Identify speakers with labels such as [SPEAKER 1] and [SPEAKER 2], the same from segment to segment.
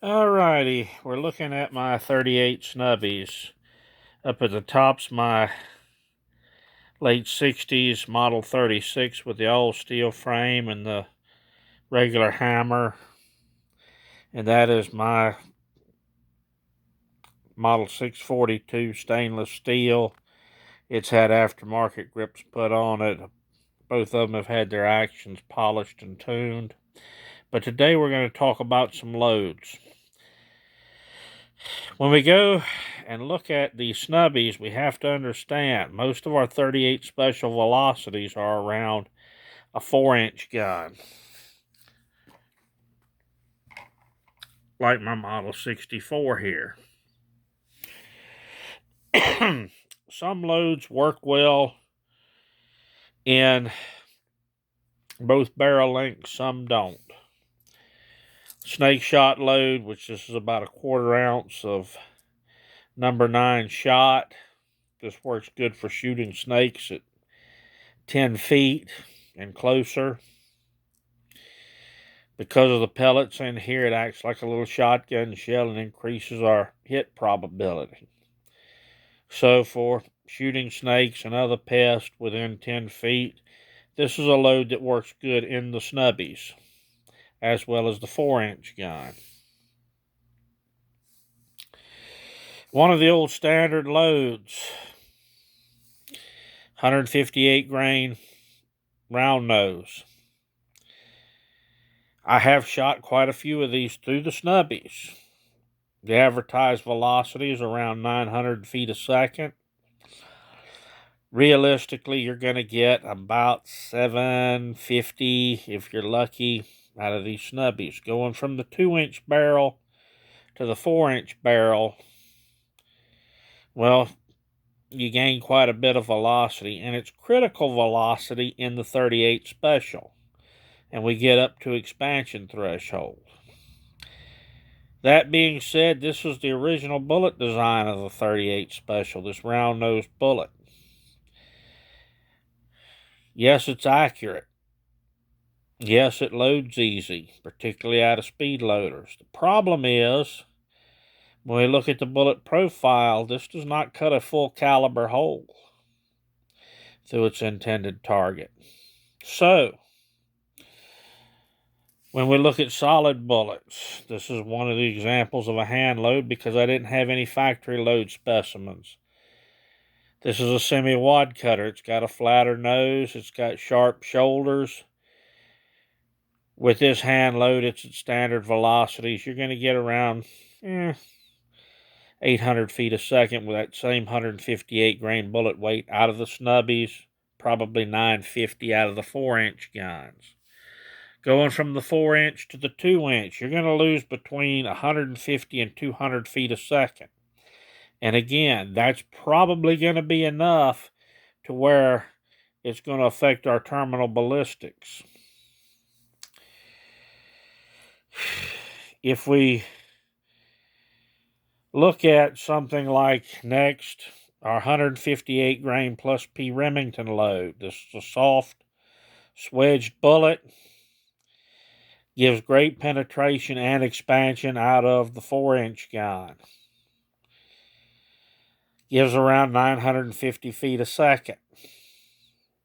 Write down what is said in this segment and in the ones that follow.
[SPEAKER 1] Alrighty, we're looking at my 38 snubbies. Up at the top's my late 60s Model 36 with the all steel frame and the regular hammer. And that is my Model 642 stainless steel. It's had aftermarket grips put on it. Both of them have had their actions polished and tuned. But today we're going to talk about some loads. When we go and look at the snubbies, we have to understand most of our 38 special velocities are around a 4-inch gun, like my Model 64 here. Some loads work well in both barrel lengths, some don't. Snake shot load, which this is about a 1/4 ounce of number 9 shot. This works good for shooting snakes at 10 feet and closer. Because of the pellets in here, it acts like a little shotgun shell and increases our hit probability. So for shooting snakes and other pests within 10 feet, this is a load that works good in the snubbies, as well as the 4-inch gun. One of the old standard loads, 158 grain round nose. I have shot quite a few of these through the snubbies. The advertised velocity is around 900 feet a second. Realistically, you're going to get about 750, if you're lucky, out of these snubbies. Going from the 2-inch barrel to the 4-inch barrel, well, you gain quite a bit of velocity, and it's critical velocity in the 38 special. And we get up to expansion threshold. That being said, this was the original bullet design of the 38 special, this round nose bullet. Yes, it's accurate. Yes, it loads easy, particularly out of speed loaders. The problem is, when we look at the bullet profile, this does not cut a full caliber hole through its intended target. So, when we look at solid bullets, this is one of the examples of a hand load because I didn't have any factory load specimens. This is a semi-wad cutter. It's got a flatter nose. It's got sharp shoulders. With this hand load, it's at standard velocities. You're going to get around 800 feet a second with that same 158 grain bullet weight out of the snubbies, probably 950 out of the 4-inch guns. Going from the 4-inch to the 2-inch, you're going to lose between 150 and 200 feet a second. And again, that's probably going to be enough to where it's going to affect our terminal ballistics. If we look at something like next, our 158 grain plus P Remington load, this is a soft, swedged bullet. Gives great penetration and expansion out of the 4-inch gun. Gives around 950 feet a second.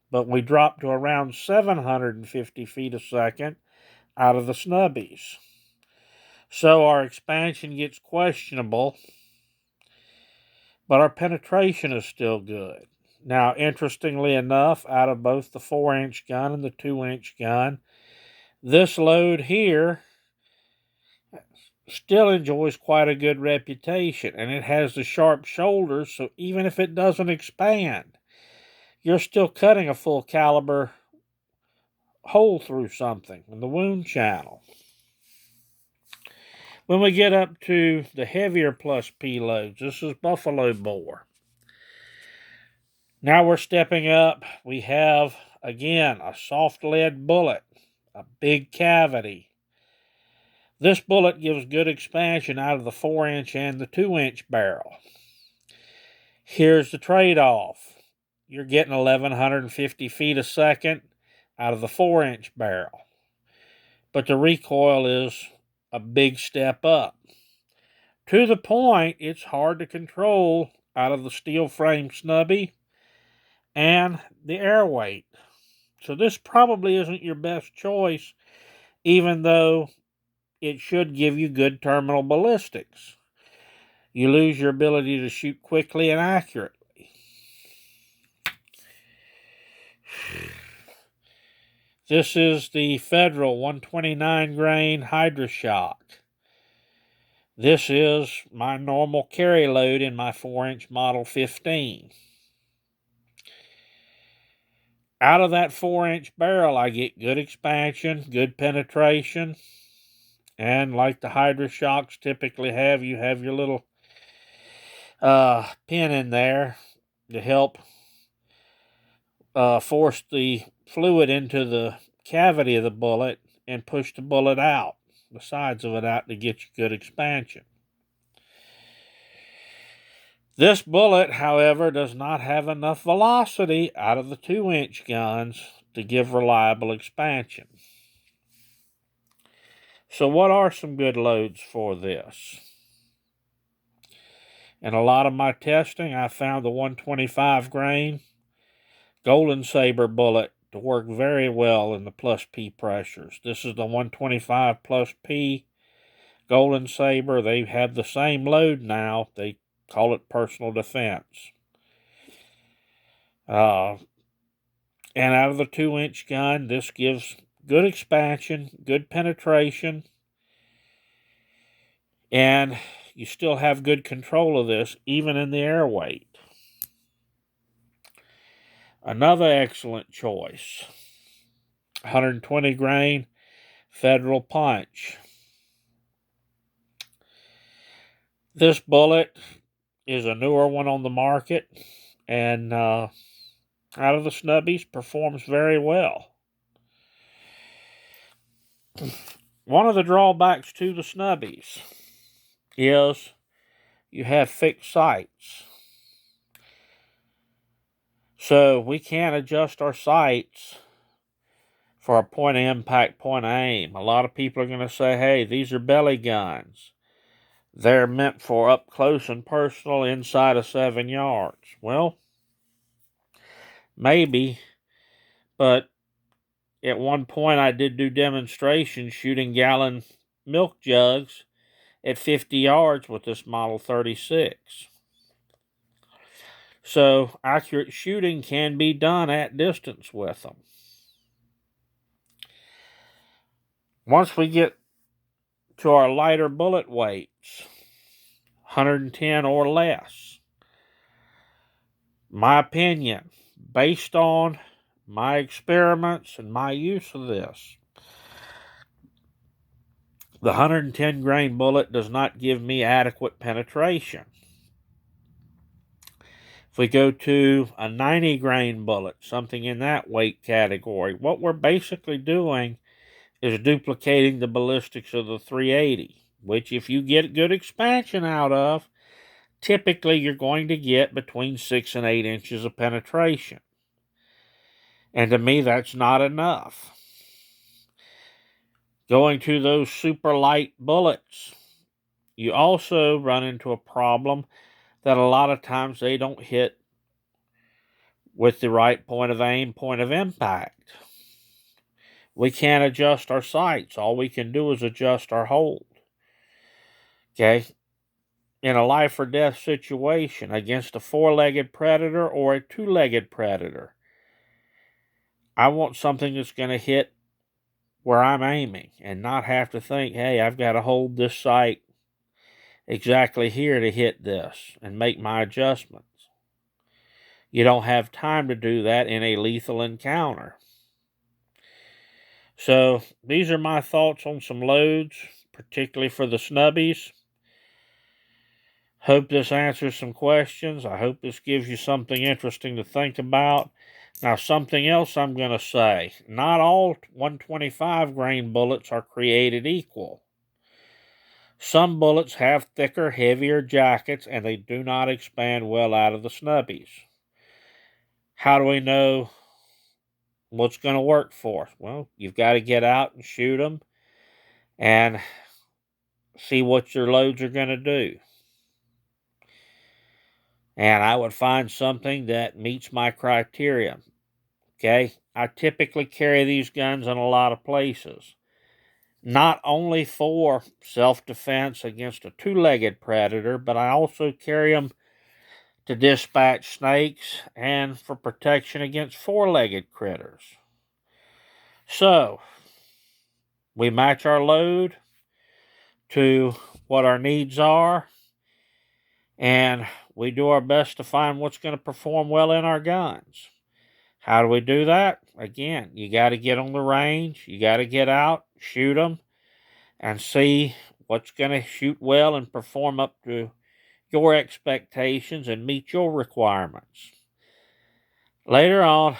[SPEAKER 1] But we drop to around 750 feet a second out of the snubbies. So our expansion gets questionable, but our penetration is still good. Now, interestingly enough, out of both the 4-inch gun and the 2-inch gun, this load here still enjoys quite a good reputation, and it has the sharp shoulders, so even if it doesn't expand, you're still cutting a full caliber hole through something in the wound channel. When we get up to the heavier plus P loads, this is buffalo bore. Now we're stepping up. We have, again, a soft lead bullet, a big cavity. This bullet gives good expansion out of the 4-inch and the 2-inch barrel. Here's the trade-off. You're getting 1,150 feet a second out of the 4-inch barrel. But the recoil is a big step up. To the point, it's hard to control out of the steel frame snubby and the air weight. So this probably isn't your best choice, even though it should give you good terminal ballistics. You lose your ability to shoot quickly and accurately. This is the Federal 129 grain Hydra-Shock. This is my normal carry load in my 4-inch Model 15. Out of that 4-inch barrel, I get good expansion, good penetration, and like the Hydra-Shocks typically have, you have your little pin in there to help force the fluid into the cavity of the bullet and push the bullet out, the sides of it out, to get you good expansion. This bullet, however, does not have enough velocity out of the 2-inch guns to give reliable expansion. So what are some good loads for this? In a lot of my testing, I found the 125 grain Golden Saber bullet to work very well in the plus P pressures. This is the 125 plus P Golden Saber. They have the same load now. They call it personal defense. And out of the 2-inch gun, this gives good expansion, good penetration, and you still have good control of this, even in the air weight. Another excellent choice, 120 grain Federal Punch. This bullet is a newer one on the market, and out of the snubbies, performs very well. One of the drawbacks to the snubbies is you have fixed sights. So we can't adjust our sights for a point of impact, point of aim. A lot of people are going to say, hey, these are belly guns. They're meant for up close and personal inside of 7 yards. Well, maybe, but at one point I did do demonstrations shooting gallon milk jugs at 50 yards with this Model 36. So accurate shooting can be done at distance with them. Once we get to our lighter bullet weights, 110 or less, my opinion, based on my experiments and my use of this, the 110 grain bullet does not give me adequate penetration. If we go to a 90 grain bullet, something in that weight category, what we're basically doing is duplicating the ballistics of the 380, which if you get good expansion out of, typically you're going to get between 6 and 8 inches of penetration. And to me, that's not enough. Going to those super light bullets, you also run into a problem that a lot of times they don't hit with the right point of aim, point of impact. We can't adjust our sights. All we can do is adjust our hold. Okay? In a life or death situation against a 4-legged predator or a 2-legged predator, I want something that's going to hit where I'm aiming and not have to think, hey, I've got to hold this sight exactly here to hit this and make my adjustments. You don't have time to do that in a lethal encounter. So these are my thoughts on some loads, particularly for the snubbies. Hope this answers some questions. I hope this gives you something interesting to think about. Now, something else I'm going to say. Not all 125 grain bullets are created equal. Some bullets have thicker, heavier jackets, and they do not expand well out of the snubbies. How do we know what's going to work for us? Well, you've got to get out and shoot them and see what your loads are going to do. And I would find something that meets my criteria. Okay, I typically carry these guns in a lot of places, not only for self-defense against a two-legged predator, but I also carry them to dispatch snakes and for protection against four-legged critters. So, we match our load to what our needs are, and we do our best to find what's going to perform well in our guns. How do we do that? Again, you got to get on the range, you got to get out, shoot them, and see what's going to shoot well and perform up to your expectations and meet your requirements. Later on,